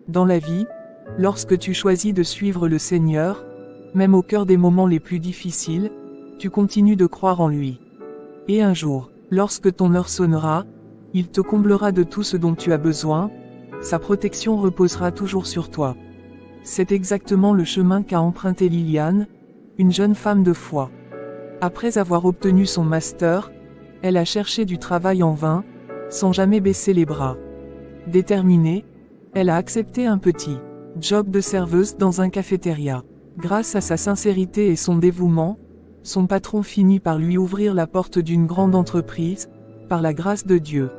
Dans la vie, lorsque tu choisis de suivre le Seigneur, même au cœur des moments les plus difficiles, tu continues de croire en lui. Et un jour, lorsque ton heure sonnera, il te comblera de tout ce dont tu as besoin, sa protection reposera toujours sur toi. C'est exactement le chemin qu'a emprunté Liliane, une jeune femme de foi. Après avoir obtenu son master, elle a cherché du travail en vain, sans jamais baisser les bras. Déterminée, elle a accepté un petit job de serveuse dans un cafétéria. Grâce à sa sincérité et son dévouement, son patron finit par lui ouvrir la porte d'une grande entreprise, par la grâce de Dieu.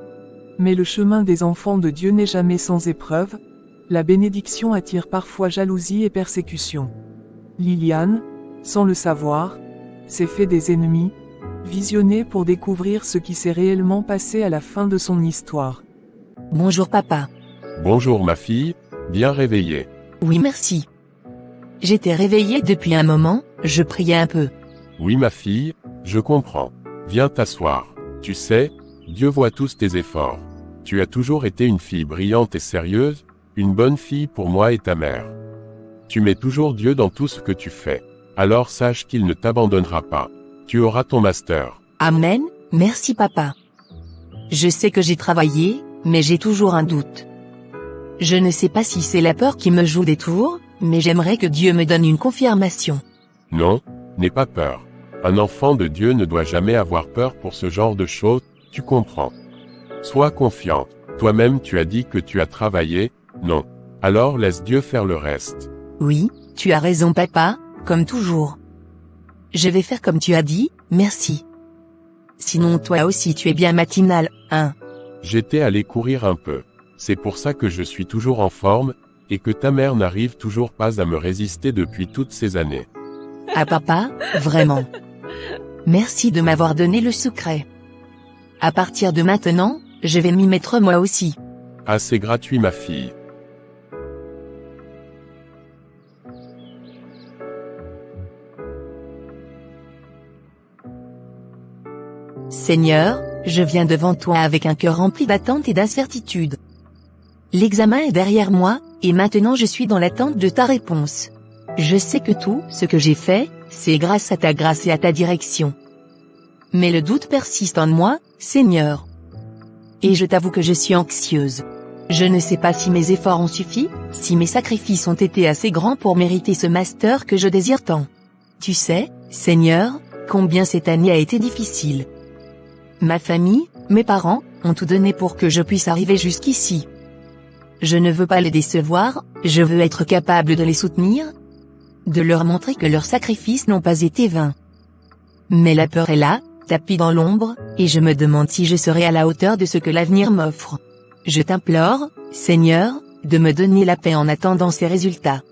Mais le chemin des enfants de Dieu n'est jamais sans épreuve, la bénédiction attire parfois jalousie et persécution. Liliane, sans le savoir, s'est fait des ennemis, visionnée pour découvrir ce qui s'est réellement passé à la fin de son histoire. Bonjour papa. Bonjour ma fille, bien réveillée. Oui merci. J'étais réveillée depuis un moment, je priais un peu. Oui ma fille, je comprends. Viens t'asseoir. Tu sais, Dieu voit tous tes efforts. Tu as toujours été une fille brillante et sérieuse, une bonne fille pour moi et ta mère. Tu mets toujours Dieu dans tout ce que tu fais. Alors sache qu'il ne t'abandonnera pas. Tu auras ton master. Amen, merci papa. Je sais que j'ai travaillé, mais j'ai toujours un doute. Je ne sais pas si c'est la peur qui me joue des tours, mais j'aimerais que Dieu me donne une confirmation. Non, n'aie pas peur. Un enfant de Dieu ne doit jamais avoir peur pour ce genre de choses, tu comprends. Sois confiante. Toi-même tu as dit que tu as travaillé, non. Alors laisse Dieu faire le reste. Oui, tu as raison papa, comme toujours. Je vais faire comme tu as dit, merci. Sinon toi aussi tu es bien matinal, hein? J'étais allé courir un peu. C'est pour ça que je suis toujours en forme, et que ta mère n'arrive toujours pas à me résister depuis toutes ces années. Ah papa, vraiment. Merci de m'avoir donné le secret. À partir de maintenant, je vais m'y mettre moi aussi. Ah c'est gratuit ma fille. Seigneur, je viens devant toi avec un cœur rempli d'attente et d'incertitude. L'examen est derrière moi, et maintenant je suis dans l'attente de ta réponse. Je sais que tout ce que j'ai fait, c'est grâce à ta grâce et à ta direction. Mais le doute persiste en moi, Seigneur. Et je t'avoue que je suis anxieuse. Je ne sais pas si mes efforts ont suffi, si mes sacrifices ont été assez grands pour mériter ce master que je désire tant. Tu sais, Seigneur, combien cette année a été difficile. Ma famille, mes parents, ont tout donné pour que je puisse arriver jusqu'ici. Je ne veux pas les décevoir, je veux être capable de les soutenir, de leur montrer que leurs sacrifices n'ont pas été vains. Mais la peur est là, tapie dans l'ombre, et je me demande si je serai à la hauteur de ce que l'avenir m'offre. Je t'implore, Seigneur, de me donner la paix en attendant ces résultats.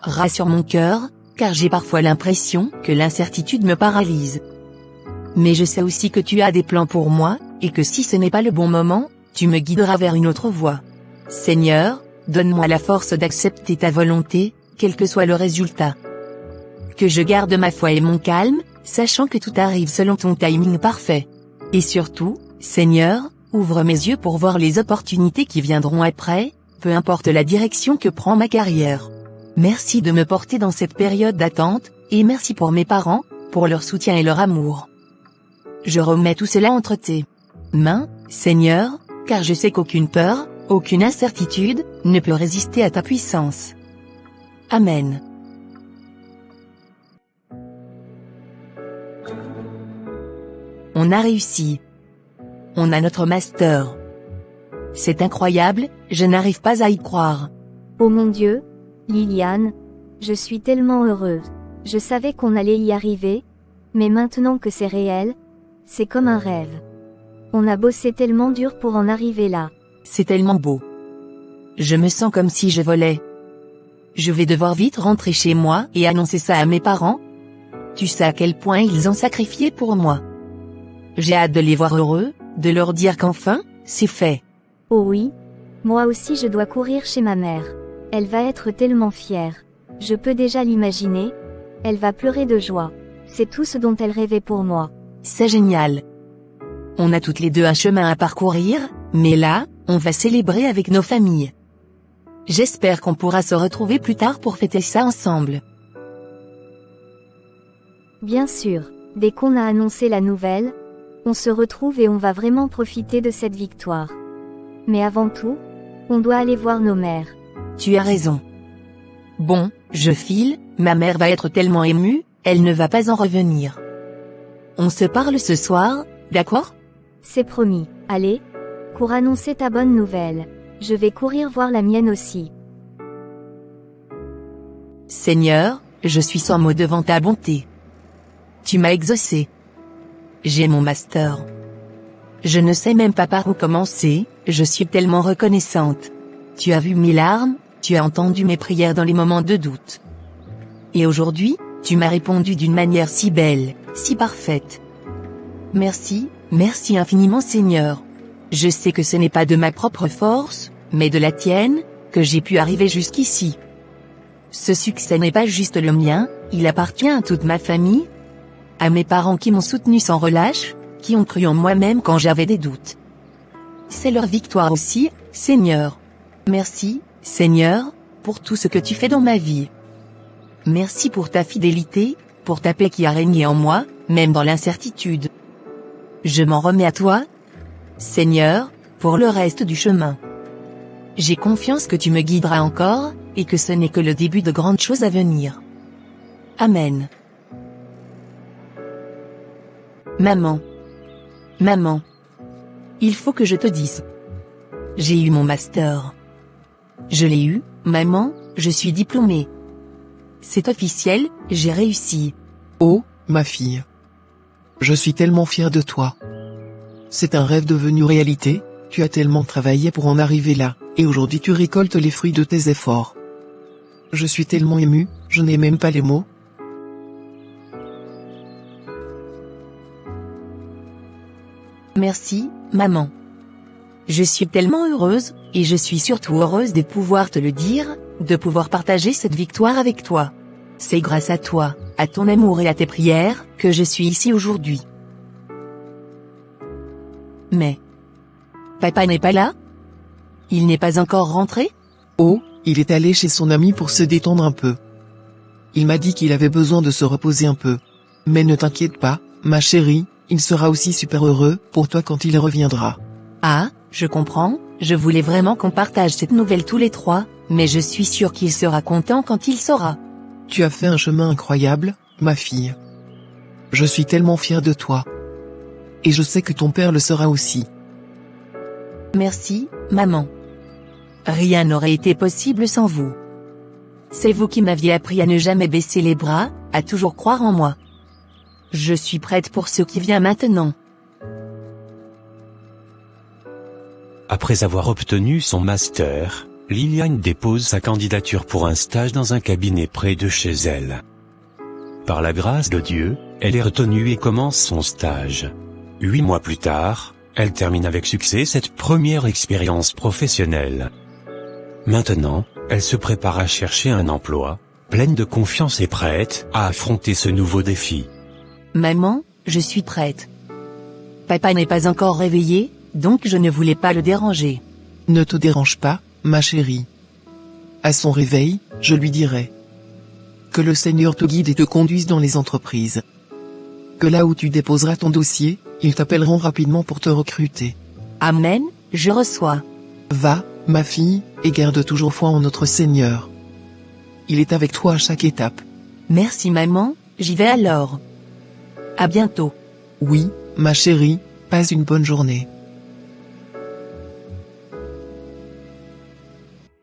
Rassure mon cœur, car j'ai parfois l'impression que l'incertitude me paralyse. Mais je sais aussi que tu as des plans pour moi, et que si ce n'est pas le bon moment, tu me guideras vers une autre voie. Seigneur, donne-moi la force d'accepter ta volonté, quel que soit le résultat. Que je garde ma foi et mon calme, sachant que tout arrive selon ton timing parfait. Et surtout, Seigneur, ouvre mes yeux pour voir les opportunités qui viendront après, peu importe la direction que prend ma carrière. Merci de me porter dans cette période d'attente, et merci pour mes parents, pour leur soutien et leur amour. Je remets tout cela entre tes mains, Seigneur, car je sais qu'aucune peur, aucune incertitude, ne peut résister à ta puissance. Amen. On a réussi. On a notre master. C'est incroyable, je n'arrive pas à y croire. Oh mon Dieu, Liliane, je suis tellement heureuse. Je savais qu'on allait y arriver, mais maintenant que c'est réel, c'est comme un rêve. On a bossé tellement dur pour en arriver là. C'est tellement beau. Je me sens comme si je volais. Je vais devoir vite rentrer chez moi et annoncer ça à mes parents. Tu sais à quel point ils ont sacrifié pour moi. J'ai hâte de les voir heureux, de leur dire qu'enfin, c'est fait. Oh oui, moi aussi je dois courir chez ma mère. Elle va être tellement fière. Je peux déjà l'imaginer. Elle va pleurer de joie. C'est tout ce dont elle rêvait pour moi. C'est génial. On a toutes les deux un chemin à parcourir, mais là, on va célébrer avec nos familles. J'espère qu'on pourra se retrouver plus tard pour fêter ça ensemble. Bien sûr, dès qu'on a annoncé la nouvelle, on se retrouve et on va vraiment profiter de cette victoire. Mais avant tout, on doit aller voir nos mères. Tu as raison. Bon, je file, ma mère va être tellement émue, elle ne va pas en revenir. On se parle ce soir, d'accord? C'est promis. Allez, cours annoncer ta bonne nouvelle. Je vais courir voir la mienne aussi. Seigneur, je suis sans mots devant ta bonté. Tu m'as exaucé. J'ai mon master. Je ne sais même pas par où commencer, je suis tellement reconnaissante. Tu as vu mes larmes, tu as entendu mes prières dans les moments de doute. Et aujourd'hui, tu m'as répondu d'une manière si belle, si parfaite. Merci, merci infiniment Seigneur. Je sais que ce n'est pas de ma propre force, mais de la tienne, que j'ai pu arriver jusqu'ici. Ce succès n'est pas juste le mien, il appartient à toute ma famille, à mes parents qui m'ont soutenu sans relâche, qui ont cru en moi-même quand j'avais des doutes. C'est leur victoire aussi, Seigneur. Merci, Seigneur, pour tout ce que tu fais dans ma vie. Merci pour ta fidélité, pour ta paix qui a régné en moi, même dans l'incertitude. Je m'en remets à toi, Seigneur, pour le reste du chemin. J'ai confiance que tu me guideras encore, et que ce n'est que le début de grandes choses à venir. Amen. Maman. Maman. Il faut que je te dise. J'ai eu mon master. Je l'ai eu, maman, je suis diplômée. C'est officiel, j'ai réussi. Oh, ma fille. Je suis tellement fière de toi. C'est un rêve devenu réalité, tu as tellement travaillé pour en arriver là, et aujourd'hui tu récoltes les fruits de tes efforts. Je suis tellement émue, je n'ai même pas les mots. Merci, maman. Je suis tellement heureuse, et je suis surtout heureuse de pouvoir te le dire, de pouvoir partager cette victoire avec toi. C'est grâce à toi, à ton amour et à tes prières, que je suis ici aujourd'hui. Mais papa n'est pas là? Il n'est pas encore rentré? Oh, il est allé chez son ami pour se détendre un peu. Il m'a dit qu'il avait besoin de se reposer un peu. Mais ne t'inquiète pas, ma chérie, il sera aussi super heureux pour toi quand il reviendra. Ah, je comprends, je voulais vraiment qu'on partage cette nouvelle tous les trois, mais je suis sûre qu'il sera content quand il saura. Tu as fait un chemin incroyable, ma fille. Je suis tellement fière de toi. Et je sais que ton père le sera aussi. Merci, maman. Rien n'aurait été possible sans vous. C'est vous qui m'aviez appris à ne jamais baisser les bras, à toujours croire en moi. Je suis prête pour ce qui vient maintenant. Après avoir obtenu son master, Liliane dépose sa candidature pour un stage dans un cabinet près de chez elle. Par la grâce de Dieu, elle est retenue et commence son stage. 8 mois plus tard, elle termine avec succès cette première expérience professionnelle. Maintenant, elle se prépare à chercher un emploi, pleine de confiance et prête à affronter ce nouveau défi. Maman, je suis prête. Papa n'est pas encore réveillé, donc je ne voulais pas le déranger. Ne te dérange pas, ma chérie. À son réveil, je lui dirai. Que le Seigneur te guide et te conduise dans les entreprises. Que là où tu déposeras ton dossier, ils t'appelleront rapidement pour te recruter. Amen, je reçois. Va, ma fille, et garde toujours foi en notre Seigneur. Il est avec toi à chaque étape. Merci maman, j'y vais alors. À bientôt. Oui, ma chérie, passe une bonne journée.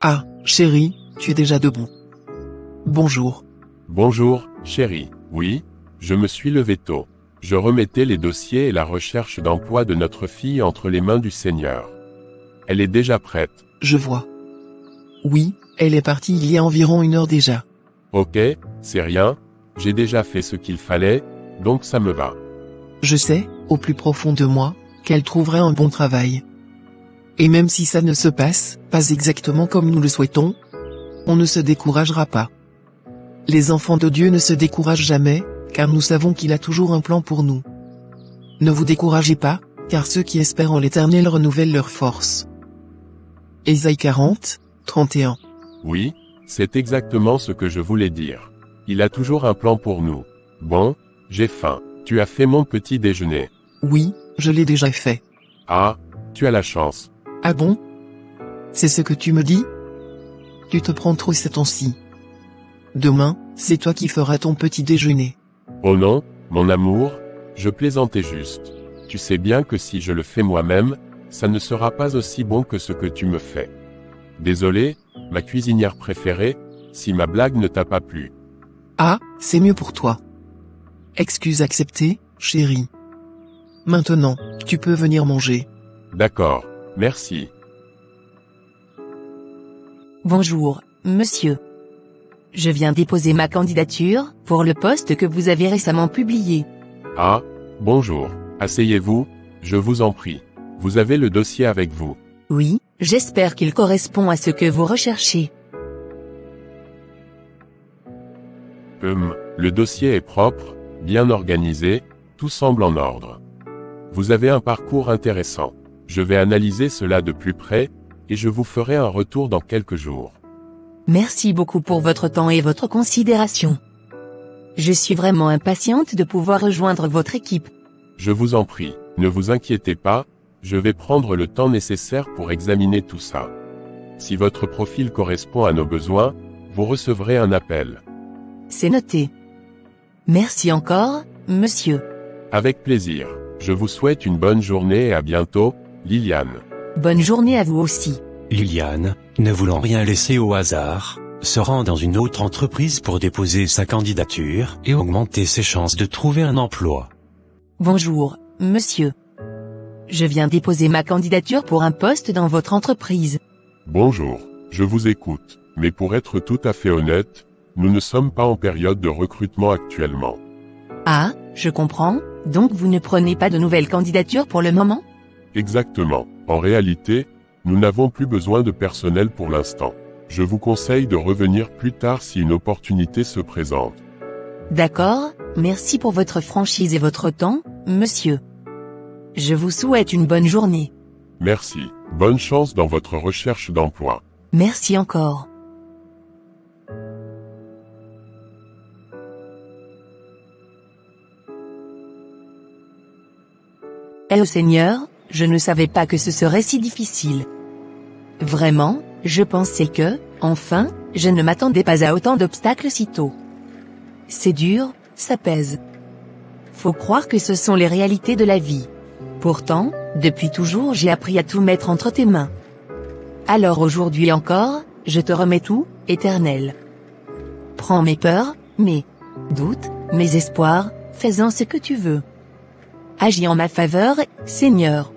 Ah, chérie, tu es déjà debout. Bonjour. Bonjour, chérie. Oui, je me suis levé tôt. Je remettais les dossiers et la recherche d'emploi de notre fille entre les mains du Seigneur. Elle est déjà prête. Je vois. Oui, elle est partie il y a environ 1 heure déjà. Ok, c'est rien. J'ai déjà fait ce qu'il fallait, donc ça me va. Je sais, au plus profond de moi, qu'elle trouverait un bon travail. Et même si ça ne se passe pas exactement comme nous le souhaitons, on ne se découragera pas. Les enfants de Dieu ne se découragent jamais, car nous savons qu'il a toujours un plan pour nous. Ne vous découragez pas, car ceux qui espèrent en l'Éternel renouvellent leur force. Ésaïe 40, 31. Oui, c'est exactement ce que je voulais dire. Il a toujours un plan pour nous. Bon, j'ai faim. Tu as fait mon petit déjeuner. Oui, je l'ai déjà fait. Ah, tu as la chance. Ah bon? C'est ce que tu me dis? Tu te prends trop ces temps-ci. Demain, c'est toi qui feras ton petit déjeuner. Oh non, mon amour, je plaisantais juste. Tu sais bien que si je le fais moi-même, ça ne sera pas aussi bon que ce que tu me fais. Désolé, ma cuisinière préférée, si ma blague ne t'a pas plu. Ah, c'est mieux pour toi. Excuse acceptée, chérie. Maintenant, tu peux venir manger. D'accord, merci. Bonjour, monsieur. Je viens déposer ma candidature pour le poste que vous avez récemment publié. Ah, bonjour. Asseyez-vous, je vous en prie. Vous avez le dossier avec vous. Oui, j'espère qu'il correspond à ce que vous recherchez. Le dossier est propre, bien organisé, tout semble en ordre. Vous avez un parcours intéressant. Je vais analyser cela de plus près, et je vous ferai un retour dans quelques jours. Merci beaucoup pour votre temps et votre considération. Je suis vraiment impatiente de pouvoir rejoindre votre équipe. Je vous en prie, ne vous inquiétez pas, je vais prendre le temps nécessaire pour examiner tout ça. Si votre profil correspond à nos besoins, vous recevrez un appel. C'est noté. Merci encore, monsieur. Avec plaisir. Je vous souhaite une bonne journée et à bientôt, Liliane. Bonne journée à vous aussi. Liliane, ne voulant rien laisser au hasard, se rend dans une autre entreprise pour déposer sa candidature et augmenter ses chances de trouver un emploi. Bonjour, monsieur. Je viens déposer ma candidature pour un poste dans votre entreprise. Bonjour, je vous écoute, mais pour être tout à fait honnête, nous ne sommes pas en période de recrutement actuellement. Ah, je comprends, donc vous ne prenez pas de nouvelles candidatures pour le moment? Exactement. En réalité, nous n'avons plus besoin de personnel pour l'instant. Je vous conseille de revenir plus tard si une opportunité se présente. D'accord, merci pour votre franchise et votre temps, monsieur. Je vous souhaite une bonne journée. Merci. Bonne chance dans votre recherche d'emploi. Merci encore. Eh oh Seigneur, je ne savais pas que ce serait si difficile. Vraiment, je pensais que, enfin, je ne m'attendais pas à autant d'obstacles si tôt. C'est dur, ça pèse. Faut croire que ce sont les réalités de la vie. Pourtant, depuis toujours j'ai appris à tout mettre entre tes mains. Alors aujourd'hui encore, je te remets tout, Éternel. Prends mes peurs, mes doutes, mes espoirs, fais-en ce que tu veux. Agis en ma faveur, Seigneur.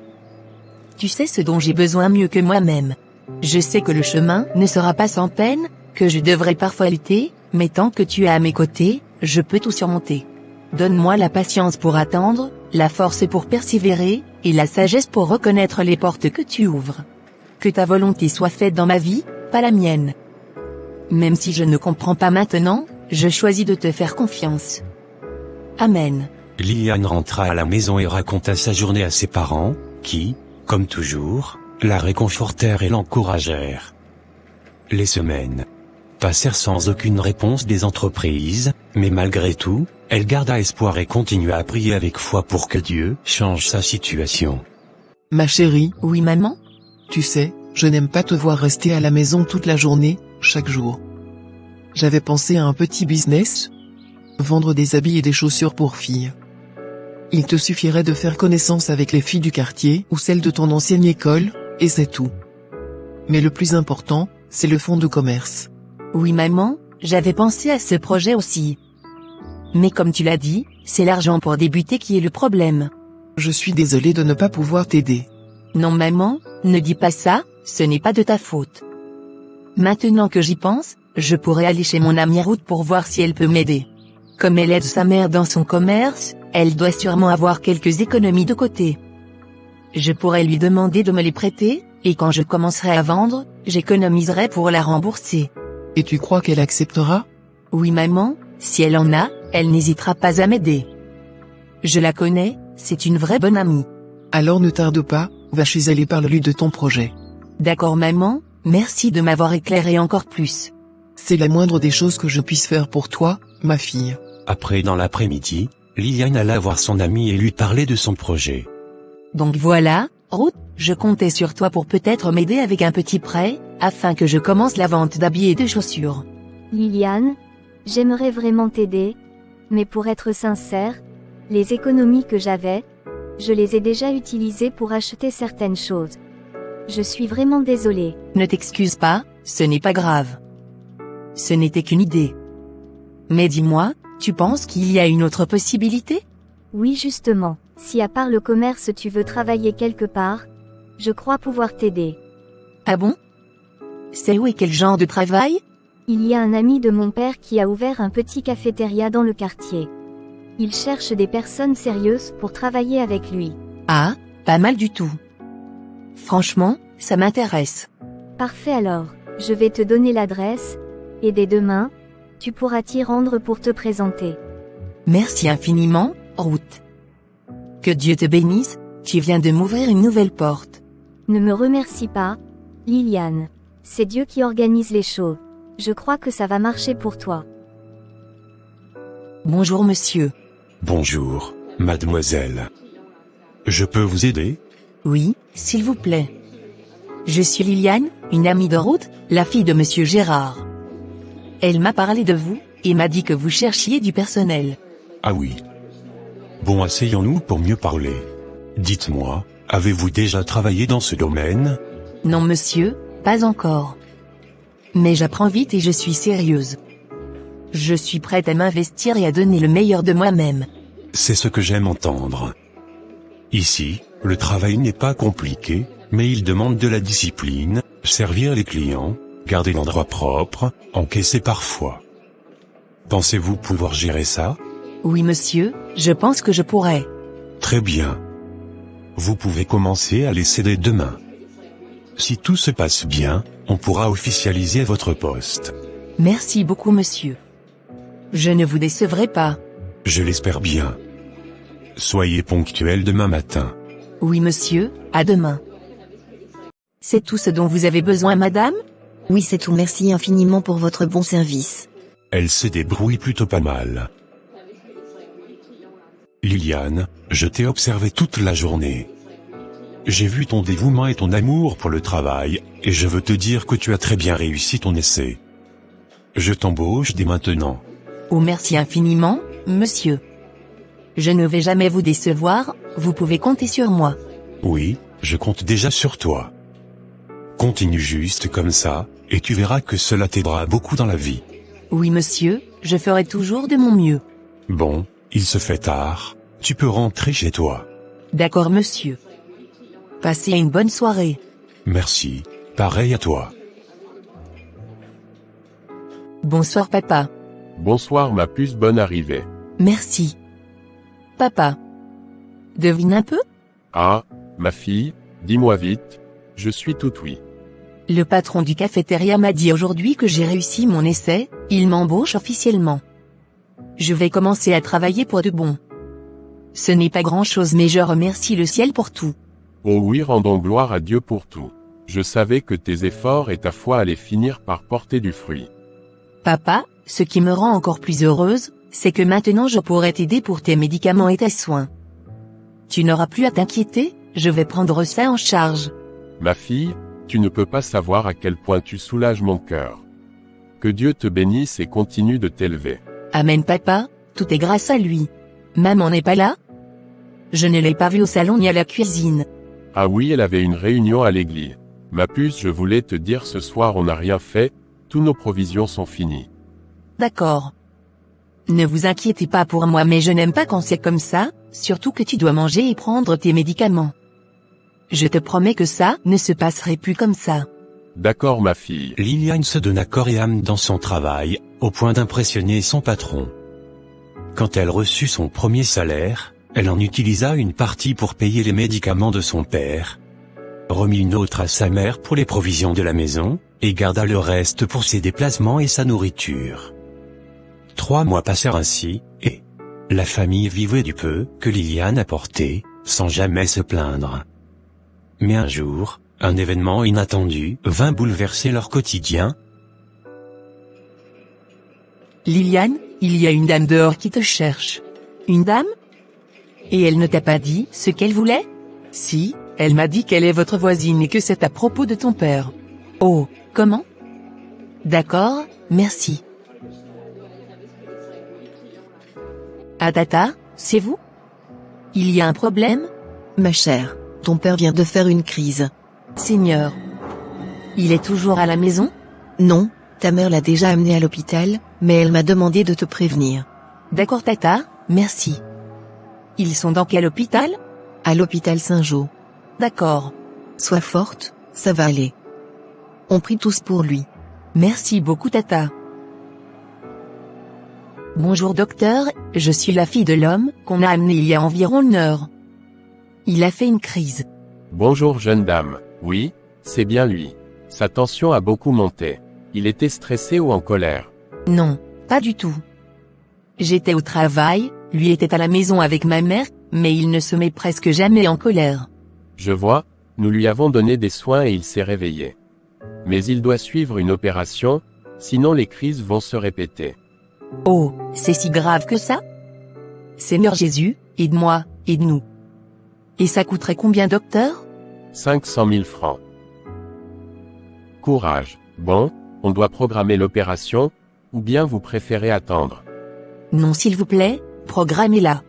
Tu sais ce dont j'ai besoin mieux que moi-même. Je sais que le chemin ne sera pas sans peine, que je devrais parfois lutter, mais tant que tu es à mes côtés, je peux tout surmonter. Donne-moi la patience pour attendre, la force pour persévérer, et la sagesse pour reconnaître les portes que tu ouvres. Que ta volonté soit faite dans ma vie, pas la mienne. Même si je ne comprends pas maintenant, je choisis de te faire confiance. Amen. Liliane rentra à la maison et raconta sa journée à ses parents, qui, comme toujours, la réconfortèrent et l'encouragèrent. Les semaines passèrent sans aucune réponse des entreprises, mais malgré tout, elle garda espoir et continua à prier avec foi pour que Dieu change sa situation. Ma chérie, Oui maman? tu sais, je n'aime pas te voir rester à la maison toute la journée, chaque jour. J'avais pensé à un petit business. Vendre des habits et des chaussures pour filles. Il te suffirait de faire connaissance avec les filles du quartier ou celles de ton ancienne école, et c'est tout. Mais le plus important, c'est le fonds de commerce. Oui maman, j'avais pensé à ce projet aussi. Mais comme tu l'as dit, c'est l'argent pour débuter qui est le problème. Je suis désolée de ne pas pouvoir t'aider. Non maman, ne dis pas ça, ce n'est pas de ta faute. Maintenant que j'y pense, je pourrais aller chez mon amie Ruth pour voir si elle peut m'aider. Comme elle aide sa mère dans son commerce, elle doit sûrement avoir quelques économies de côté. Je pourrais lui demander de me les prêter, et quand je commencerai à vendre, j'économiserai pour la rembourser. Et tu crois qu'elle acceptera? Oui maman, si elle en a, elle n'hésitera pas à m'aider. Je la connais, c'est une vraie bonne amie. Alors ne tarde pas, va chez elle et parle-lui de ton projet. D'accord maman, Merci de m'avoir éclairé encore plus. C'est la moindre des choses que je puisse faire pour toi, ma fille. Après dans l'après-midi, Liliane alla voir son amie et lui parler de son projet. Donc voilà, Ruth, je comptais sur toi pour peut-être m'aider avec un petit prêt, afin que je commence la vente d'habits et de chaussures. Liliane, j'aimerais vraiment t'aider, mais pour être sincère, les économies que j'avais, je les ai déjà utilisées pour acheter certaines choses. Je suis vraiment désolée. Ne t'excuse pas, ce n'est pas grave. Ce n'était qu'une idée. Mais dis-moi, tu penses qu'il y a une autre possibilité? Oui justement, si à part le commerce tu veux travailler quelque part, je crois pouvoir t'aider. Ah bon? C'est où et quel genre de travail? Il y a un ami de mon père qui a ouvert un petit cafétéria dans le quartier. Il cherche des personnes sérieuses pour travailler avec lui. Ah, pas mal du tout. Franchement, ça m'intéresse. Parfait alors, je vais te donner l'adresse, et dès demain, tu pourras t'y rendre pour te présenter. Merci infiniment, Ruth. Que Dieu te bénisse, tu viens de m'ouvrir une nouvelle porte. Ne me remercie pas, Liliane. C'est Dieu qui organise les choses. Je crois que ça va marcher pour toi. Bonjour monsieur. Bonjour, mademoiselle. Je peux vous aider? Oui, s'il vous plaît. Je suis Liliane, une amie de Ruth, la fille de monsieur Gérard. Elle m'a parlé de vous, et m'a dit que vous cherchiez du personnel. Ah oui. Bon, asseyons-nous pour mieux parler. Dites-moi, avez-vous déjà travaillé dans ce domaine? Non monsieur, pas encore. Mais j'apprends vite et je suis sérieuse. Je suis prête à m'investir et à donner le meilleur de moi-même. C'est ce que j'aime entendre. Ici, le travail n'est pas compliqué, mais il demande de la discipline, servir les clients, garder l'endroit propre, encaisser parfois. Pensez-vous pouvoir gérer ça? Oui monsieur, je pense que je pourrais. Très bien. Vous pouvez commencer à les céder demain. Si tout se passe bien, on pourra officialiser votre poste. Merci beaucoup monsieur. Je ne vous décevrai pas. Je l'espère bien. Soyez ponctuel demain matin. Oui monsieur, à demain. C'est tout ce dont vous avez besoin madame? Oui, c'est tout, merci infiniment pour votre bon service. Elle se débrouille plutôt pas mal. Liliane, je t'ai observé toute la journée. J'ai vu ton dévouement et ton amour pour le travail, et je veux te dire que tu as très bien réussi ton essai. Je t'embauche dès maintenant. Oh merci infiniment, monsieur. Je ne vais jamais vous décevoir, vous pouvez compter sur moi. Oui, je compte déjà sur toi. Continue juste comme ça, et tu verras que cela t'aidera beaucoup dans la vie. Oui monsieur, je ferai toujours de mon mieux. Bon, il se fait tard, tu peux rentrer chez toi. D'accord monsieur. Passez une bonne soirée. Merci, pareil à toi. Bonsoir papa. Bonsoir ma puce, bonne arrivée. Merci. Papa. Devine un peu? Ah, ma fille, dis-moi vite, je suis tout oui. Le patron du cafétéria m'a dit aujourd'hui que j'ai réussi mon essai, il m'embauche officiellement. Je vais commencer à travailler pour de bon. Ce n'est pas grand-chose mais je remercie le ciel pour tout. Oh oui, rendons gloire à Dieu pour tout. Je savais que tes efforts et ta foi allaient finir par porter du fruit. Papa, ce qui me rend encore plus heureuse, c'est que maintenant je pourrai t'aider pour tes médicaments et tes soins. Tu n'auras plus à t'inquiéter, je vais prendre ça en charge. Ma fille, tu ne peux pas savoir à quel point tu soulages mon cœur. Que Dieu te bénisse et continue de t'élever. Amen papa, tout est grâce à lui. Maman n'est pas là? Je ne l'ai pas vue au salon ni à la cuisine. Ah oui, elle avait une réunion à l'église. Ma puce, je voulais te dire ce soir on n'a rien fait, tous nos provisions sont finies. D'accord. Ne vous inquiétez pas pour moi mais je n'aime pas quand c'est comme ça, surtout que tu dois manger et prendre tes médicaments. Je te promets que ça ne se passerait plus comme ça. D'accord ma fille. Liliane se donna corps et âme dans son travail, au point d'impressionner son patron. Quand elle reçut son premier salaire, elle en utilisa une partie pour payer les médicaments de son père, remit une autre à sa mère pour les provisions de la maison, et garda le reste pour ses déplacements et sa nourriture. 3 mois passèrent ainsi, et la famille vivait du peu que Liliane apportait, sans jamais se plaindre. Mais un jour, Un événement inattendu vint bouleverser leur quotidien. Liliane, il y a une dame dehors qui te cherche. Une dame? Et elle ne t'a pas dit ce qu'elle voulait? Si, elle m'a dit qu'elle est votre voisine et que c'est à propos de ton père. Oh, comment? D'accord, merci. Ah tata, c'est vous? Il y a un problème? Ma chère, ton père vient de faire une crise. Seigneur. Il est toujours à la maison? Non, ta mère l'a déjà amené à l'hôpital, mais elle m'a demandé de te prévenir. D'accord tata, merci. Ils sont dans quel hôpital? À l'hôpital Saint-Jean. D'accord. Sois forte, ça va aller. On prie tous pour lui. Merci beaucoup tata. Bonjour docteur, je suis la fille de l'homme qu'on a amené il y a environ 1 heure. Il a fait une crise. Bonjour jeune dame, oui, c'est bien lui. Sa tension a beaucoup monté. Il était stressé ou en colère? Non, pas du tout. J'étais au travail, lui était à la maison avec ma mère, mais il ne se met presque jamais en colère. Je vois, nous lui avons donné des soins et il s'est réveillé. Mais il doit suivre une opération, sinon les crises vont se répéter. Oh, c'est si grave que ça? Seigneur Jésus, aide-moi, aide-nous. Et ça coûterait combien docteur? 500 000 francs. Courage. Bon, on doit programmer l'opération, ou bien vous préférez attendre? Non s'il vous plaît, programmez-la.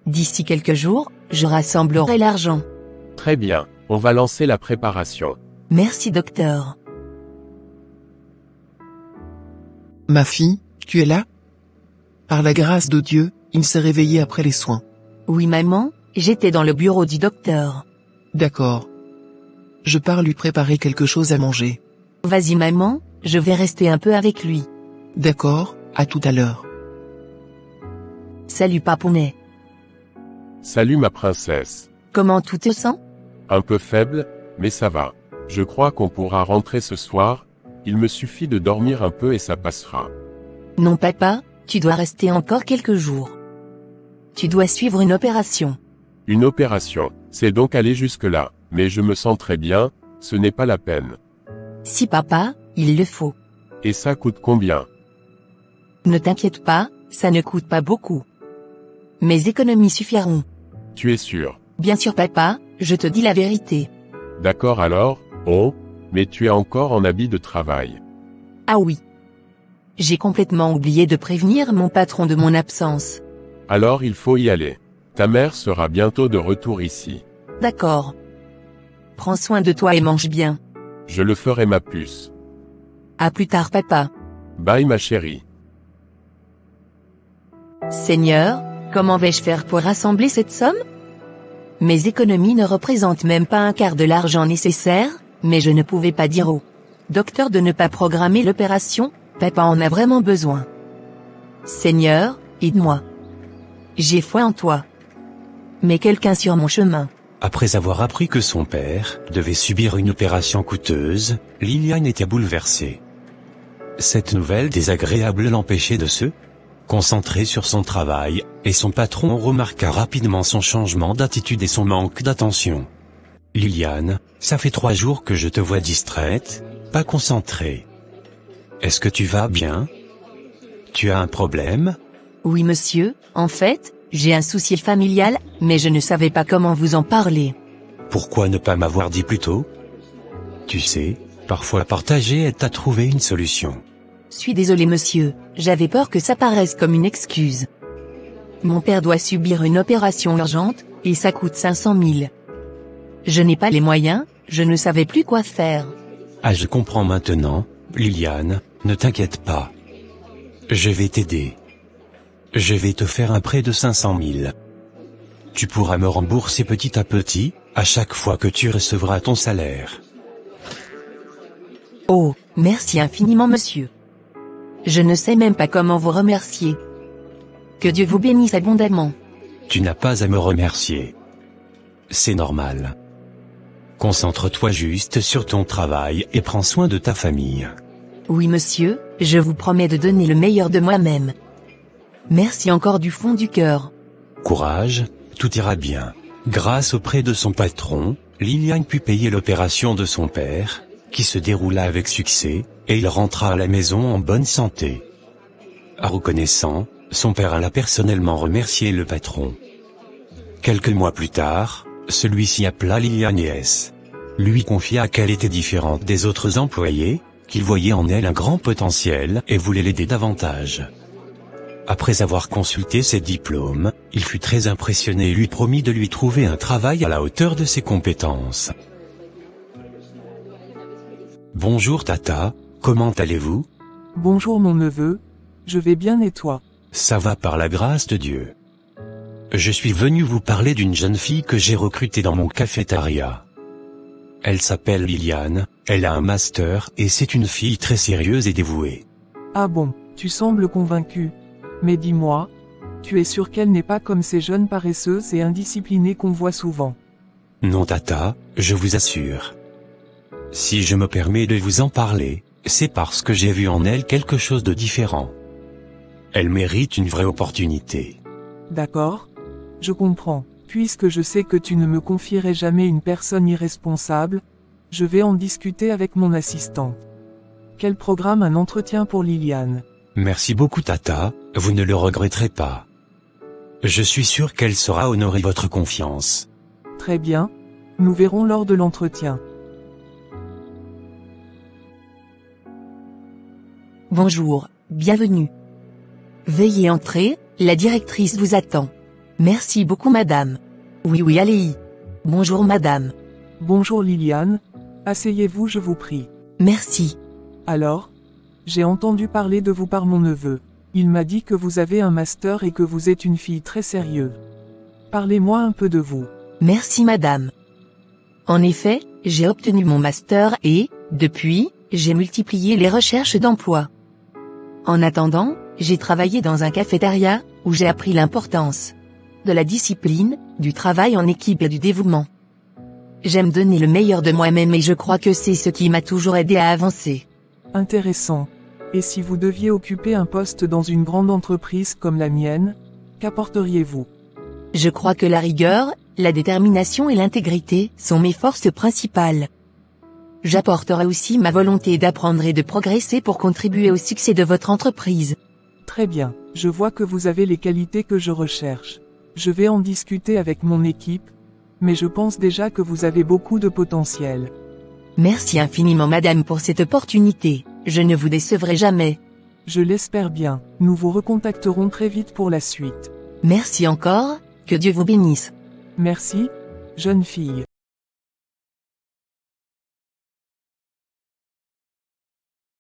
D'ici quelques jours, je rassemblerai l'argent. Très bien, on va lancer la préparation. Merci docteur. Ma fille, tu es là? Par la grâce de Dieu, il s'est réveillé après les soins. Oui maman, j'étais dans le bureau du docteur. D'accord. Je pars lui préparer quelque chose à manger. Vas-y maman, je vais rester un peu avec lui. D'accord, à tout à l'heure. Salut papounet. Salut ma princesse. Comment tout te sent? Un peu faible, mais ça va. Je crois qu'on pourra rentrer ce soir, il me suffit de dormir un peu et ça passera. Non papa, tu dois rester encore quelques jours. Tu dois suivre une opération. Une opération, c'est donc aller jusque-là, mais je me sens très bien, ce n'est pas la peine. Si papa, il le faut. Et ça coûte combien? Ne t'inquiète pas, ça ne coûte pas beaucoup. Mes économies suffiront. Tu es sûr? Bien sûr papa, je te dis la vérité. D'accord alors, oh, mais tu es encore en habit de travail. Ah oui. J'ai complètement oublié de prévenir mon patron de mon absence. Alors il faut y aller. Ta mère sera bientôt de retour ici. D'accord. Prends soin de toi et mange bien. Je le ferai ma puce. À plus tard papa. Bye ma chérie. Seigneur, comment vais-je faire pour rassembler cette somme? Mes économies ne représentent même pas un quart de l'argent nécessaire, mais je ne pouvais pas dire au docteur de ne pas programmer l'opération, papa en a vraiment besoin. Seigneur, aide-moi. J'ai foi en toi. Mets quelqu'un sur mon chemin. Après avoir appris que son père devait subir une opération coûteuse, Liliane était bouleversée. Cette nouvelle désagréable l'empêchait de se concentrer sur son travail, et son patron remarqua rapidement son changement d'attitude et son manque d'attention. « Liliane, ça fait 3 jours que je te vois distraite, pas concentrée. Est-ce que tu vas bien? Tu as un problème? » Oui monsieur, en fait, j'ai un souci familial, mais je ne savais pas comment vous en parler. Pourquoi ne pas m'avoir dit plus tôt? Tu sais, parfois partager aide à trouver une solution. Suis désolé monsieur, j'avais peur que ça paraisse comme une excuse. Mon père doit subir une opération urgente, et ça coûte 500 000. Je n'ai pas les moyens, je ne savais plus quoi faire. Ah je comprends maintenant, Liliane, ne t'inquiète pas. Je vais t'aider. Je vais te faire un prêt de 500 000. Tu pourras me rembourser petit à petit, à chaque fois que tu recevras ton salaire. Oh, merci infiniment monsieur. Je ne sais même pas comment vous remercier. Que Dieu vous bénisse abondamment. Tu n'as pas à me remercier. C'est normal. Concentre-toi juste sur ton travail et prends soin de ta famille. Oui monsieur, je vous promets de donner le meilleur de moi-même. Merci encore du fond du cœur. Courage, tout ira bien. Grâce au prêt de son patron, Liliane put payer l'opération de son père, qui se déroula avec succès, et il rentra à la maison en bonne santé. À reconnaissant, son père alla personnellement remercier le patron. Quelques mois plus tard, celui-ci appela Liliane et lui confia qu'elle était différente des autres employés, qu'il voyait en elle un grand potentiel et voulait l'aider davantage. Après avoir consulté ses diplômes, il fut très impressionné et lui promit de lui trouver un travail à la hauteur de ses compétences. Bonjour Tata, comment allez-vous? Bonjour mon neveu, je vais bien et toi? Ça va par la grâce de Dieu. Je suis venu vous parler d'une jeune fille que j'ai recrutée dans mon cafétéria. Elle s'appelle Liliane, elle a un master et c'est une fille très sérieuse et dévouée. Ah bon, tu sembles convaincu. Mais dis-moi, tu es sûr qu'elle n'est pas comme ces jeunes paresseuses et indisciplinées qu'on voit souvent? Non Tata, je vous assure. Si je me permets de vous en parler, c'est parce que j'ai vu en elle quelque chose de différent. Elle mérite une vraie opportunité. D'accord? Je comprends. Puisque je sais que tu ne me confierais jamais une personne irresponsable, je vais en discuter avec mon assistante. Quel programme un entretien pour Liliane? Merci beaucoup Tata, vous ne le regretterez pas. Je suis sûr qu'elle saura honorer votre confiance. Très bien. Nous verrons lors de l'entretien. Bonjour, bienvenue. Veuillez entrer, la directrice vous attend. Merci beaucoup madame. Oui, allez-y. Bonjour madame. Bonjour Liliane. Asseyez-vous je vous prie. Merci. Alors? J'ai entendu parler de vous par mon neveu. Il m'a dit que vous avez un master et que vous êtes une fille très sérieuse. Parlez-moi un peu de vous. Merci madame. En effet, j'ai obtenu mon master et, depuis, j'ai multiplié les recherches d'emploi. En attendant, j'ai travaillé dans un cafétéria, où j'ai appris l'importance de la discipline, du travail en équipe et du dévouement. J'aime donner le meilleur de moi-même et je crois que c'est ce qui m'a toujours aidé à avancer. Intéressant. Et si vous deviez occuper un poste dans une grande entreprise comme la mienne, qu'apporteriez-vous? Je crois que la rigueur, la détermination et l'intégrité sont mes forces principales. J'apporterai aussi ma volonté d'apprendre et de progresser pour contribuer au succès de votre entreprise. Très bien, je vois que vous avez les qualités que je recherche. Je vais en discuter avec mon équipe, mais je pense déjà que vous avez beaucoup de potentiel. Merci infiniment madame pour cette opportunité, je ne vous décevrai jamais. Je l'espère bien, nous vous recontacterons très vite pour la suite. Merci encore, que Dieu vous bénisse. Merci, jeune fille.